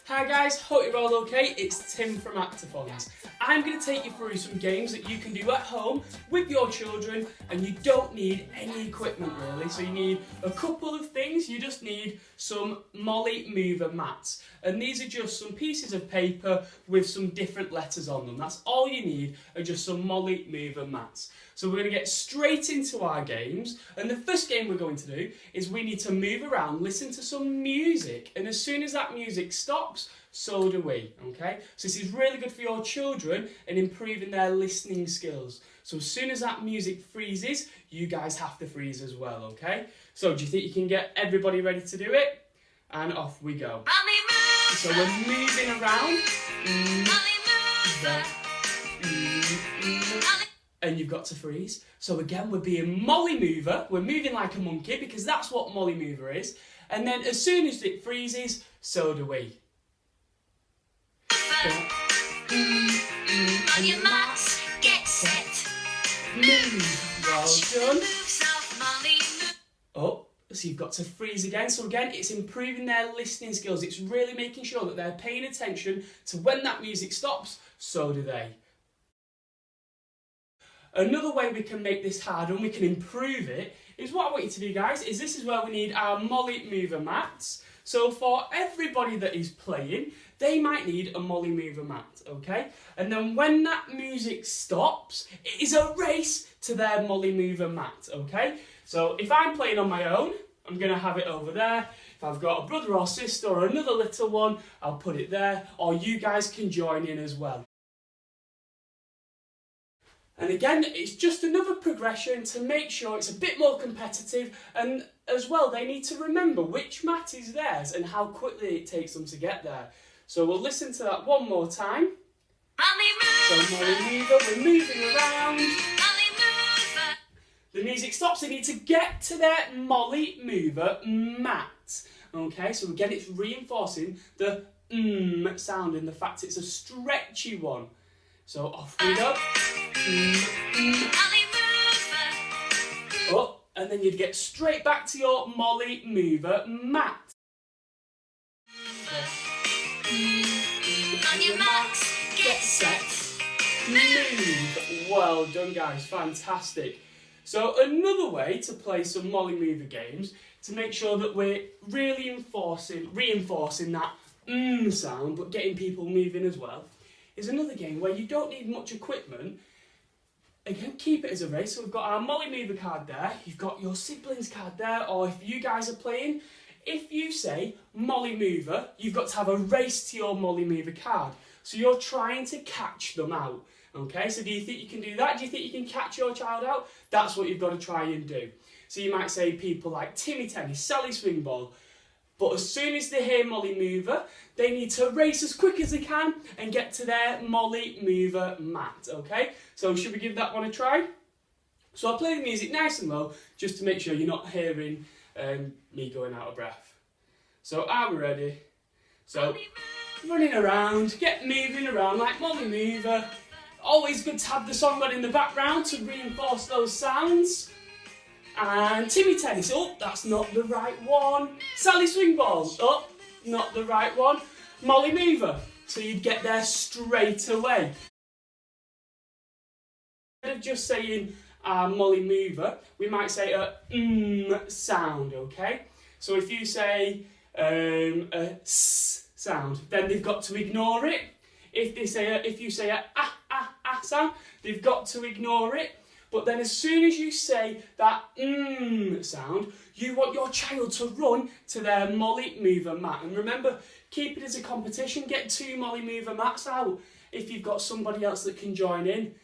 Hi guys, hope you're all okay. It's Tim from Actiphons. I'm going to take you through some games that you can do at home with your children, and you don't need any equipment really. So you need a couple of things. You just need some Molly Mover mats, and these are just some pieces of paper with some different letters on them. That's all you need, are just some Molly Mover mats. So we're going to get straight into our games, and the first game we're going to do is we need to move around, listen to some music, and as soon as that music stops, so do we, okay? So this is really good for your children and improving their listening skills. So as soon as that music freezes, you guys have to freeze as well, okay? So do you think you can get everybody ready to do it? And off we go. So we're moving around. And you've got to freeze. So again, we're being Molly Mover. We're moving like a monkey because that's what Molly Mover is. And then as soon as it freezes, so do we. On your marks, get set. Move. Well done. Oh, so you've got to freeze again. So again, it's improving their listening skills. It's really making sure that they're paying attention to when that music stops, so do they. Another way we can make this harder and we can improve it is what I want you to do, guys, is this is where we need our Molly Mover mats. So for everybody that is playing, they might need a Molly Mover mat, okay? And then when that music stops, it is a race to their Molly Mover mat, okay? So if I'm playing on my own, I'm going to have it over there. If I've got a brother or sister or another little one, I'll put it there, or you guys can join in as well. And again, it's just another progression to make sure it's a bit more competitive, and as well, they need to remember which mat is theirs and how quickly it takes them to get there. So we'll listen to that one more time. So Molly Mover, we're moving around. The music stops, they need to get to their Molly Mover mat. Okay, so again, it's reinforcing the sound and the fact it's a stretchy one. So off we go. Oh, and then you'd get straight back to your Molly Mover mat. On your marks, get set. Move. Well done, guys, fantastic. So another way to play some Molly Mover games, to make sure that we're really reinforcing that sound, but getting people moving as well, is another game where you don't need much equipment. Again, keep it as a race. So we've got our Molly Mover card there, you've got your siblings card there, or if you guys are playing, if you say Molly Mover, you've got to have a race to your Molly Mover card. So you're trying to catch them out. Okay, so do you think you can do that? Do you think you can catch your child out? That's what you've got to try and do. So you might say people like Timmy Tennis, Sally Swingball, but as soon as they hear Molly Mover, they need to race as quick as they can and get to their Molly Mover mat, okay? So should we give that one a try? So I'll play the music nice and low, just to make sure you're not hearing me going out of breath. So are we ready? So, running around, get moving around like Molly Mover. Always good to have the song on in the background to reinforce those sounds. And Timmy Tennis, oh, that's not the right one. Sally Swingball, oh, not the right one. Molly Mover, so you'd get there straight away. Instead of just saying Molly Mover, we might say a sound, okay? So if you say a s sound, then they've got to ignore it. If you say a sound, they've got to ignore it. But then as soon as you say that sound, you want your child to run to their Molly Mover mat. And remember, keep it as a competition. Get 2 Molly Mover mats out if you've got somebody else that can join in.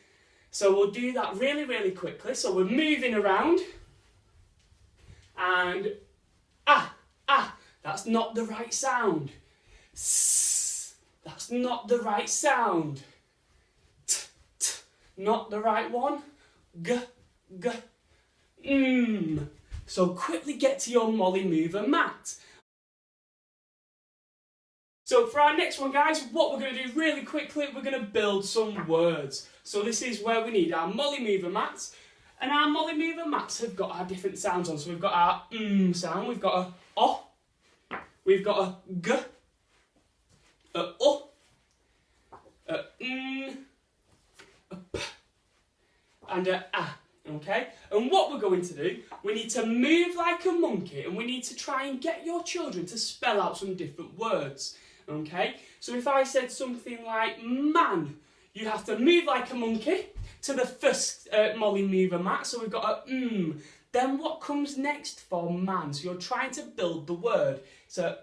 So we'll do that really, really quickly. So we're moving around. And that's not the right sound. That's not the right sound. Not the right one. So quickly get to your Molly Mover mat. So for our next one, guys, what we're going to do really quickly, we're going to build some words. So this is where we need our Molly Mover mats. And our Molly Mover mats have got our different sounds on. So we've got our sound, we've got a o, we've got a g, a U, a N, a P, and a A. Okay? And what we're going to do, we need to move like a monkey, and we need to try and get your children to spell out some different words. Okay? So if I said something like man, you have to move like a monkey to the first Molly mover, Matt. So we've got a Then what comes next for man? So you're trying to build the word. So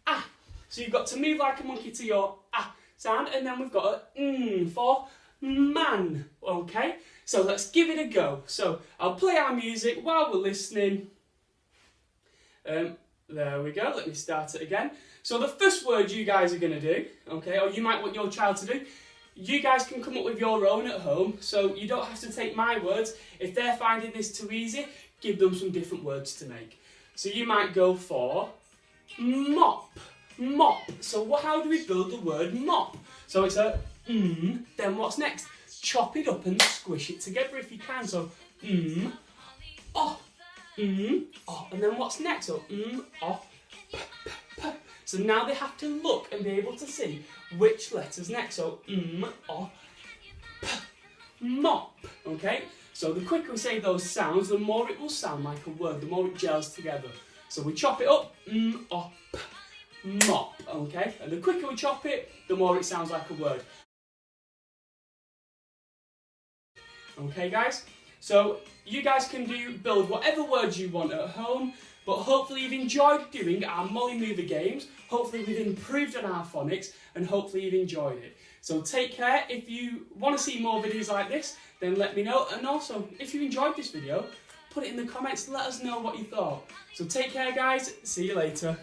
ah. So you've got to move like a monkey to your ah sound, and then we've got a for man. Okay? So let's give it a go. So I'll play our music while we're listening. There we go. Let me start it again. So the first word you guys are going to do, okay, or you might want your child to do, you guys can come up with your own at home, so you don't have to take my words. If they're finding this too easy, give them some different words to make. So you might go for mop, mop. So how do we build the word mop? So it's a then what's next? Chop it up and squish it together if you can. So oh, oh. And then what's next? So oh, p, p, p. So now they have to look and be able to see which letter's next. So oh, p, mop. Okay? So the quicker we say those sounds, the more it will sound like a word, the more it gels together. So we chop it up, oh, p, mop. Okay? And the quicker we chop it, the more it sounds like a word. Okay, guys? So you guys can build whatever words you want at home, but hopefully you've enjoyed doing our Molly Mover games. Hopefully we've improved on our phonics, and hopefully you've enjoyed it. So take care. If you want to see more videos like this, then let me know. And also, if you enjoyed this video, put it in the comments. Let us know what you thought. So take care, guys. See you later.